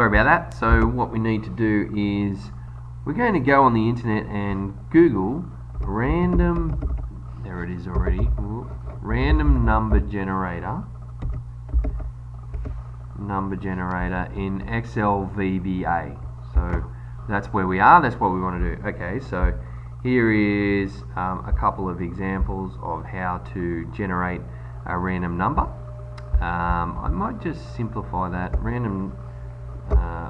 Sorry about that. So what we need to do is we're going to go on the internet and Google random, there it is already, random number generator in Excel VBA. So that's where we are, that's what we want to do. Okay, so here is a couple of examples of how to generate a random number. I might just simplify that.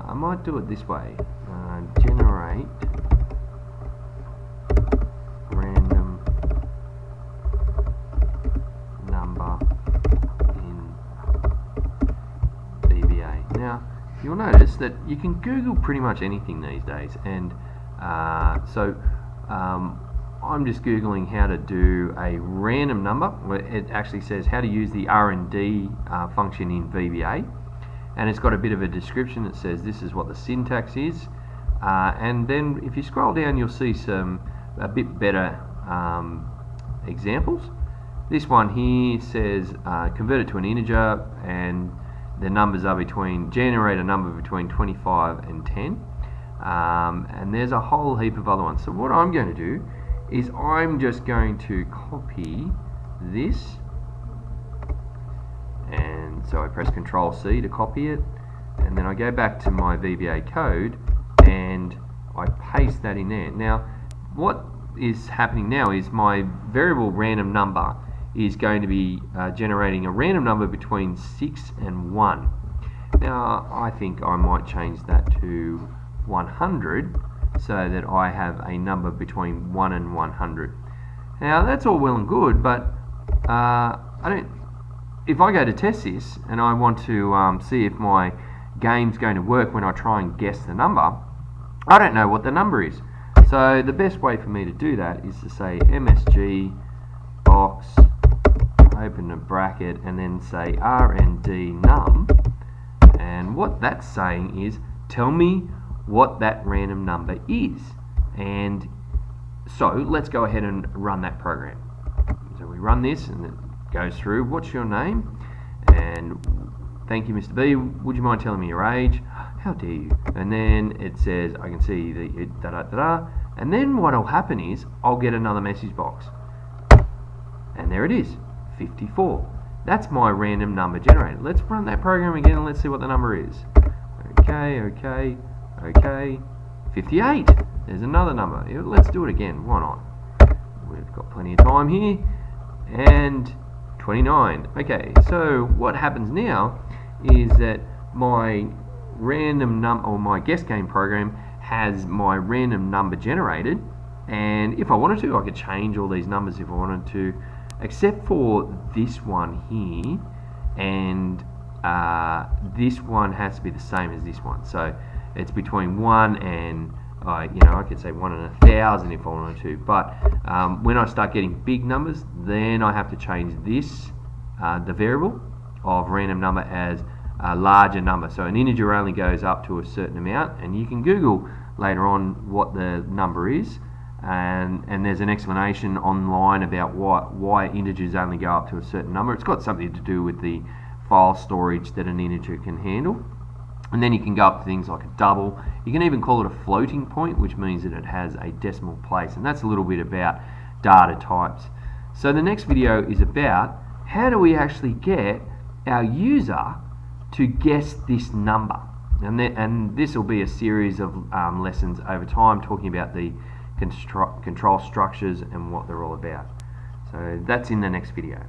I might do it this way. Generate random number in VBA. Now, you'll notice that you can Google pretty much anything these days, and I'm just Googling how to do a random number. It actually says how to use the rnd function in VBA, and it's got a bit of a description that says this is what the syntax is, and then if you scroll down you'll see a bit better examples. This one here says convert it to an integer, and the numbers are generate a number between 25 and 10, and there's a whole heap of other ones. So what I'm going to do is I'm just going to copy this, and so I press Control C to copy it, and then I go back to my VBA code and I paste that in there. Now what is happening now is my variable random number is going to be generating a random number between 6 and 1. Now I think I might change that to 100 so that I have a number between 1 and 100. Now that's all well and good, but if I go to test this and I want to see if my game's going to work when I try and guess the number, I don't know what the number is. So the best way for me to do that is to say MSG box, open a bracket, and then say rndNum, and what that's saying is tell me what that random number is. And so let's go ahead and run that program. So we run this and it goes through, what's your name? And thank you, Mr. B, would you mind telling me your age? How dare you? And then it says I can see the da-da-da-da, and then what will happen is I'll get another message box, and there it is, 54. That's my random number generator. Let's run that program again and let's see what the number is. Okay, 58. There's another number. Let's do it again. Why not? We've got plenty of time here. And 29. Okay, so what happens now is that my random number, or my guess game program, has my random number generated, and if I wanted to I could change all these numbers if I wanted to, except for this one here, and this one has to be the same as this one. So it's between 1 and I could say 1 and 1,000 if I wanted to, but when I start getting big numbers, then I have to change this, the variable of random number, as a larger number. So an integer only goes up to a certain amount, and you can Google later on what the number is, and there's an explanation online about why integers only go up to a certain number. It's got something to do with the file storage that an integer can handle. And then you can go up to things like a double. You can even call it a floating point, which means that it has a decimal place, and that's a little bit about data types. So the next video is about how do we actually get our user to guess this number, and this will be a series of lessons over time talking about the control structures and what they're all about. So that's in the next video.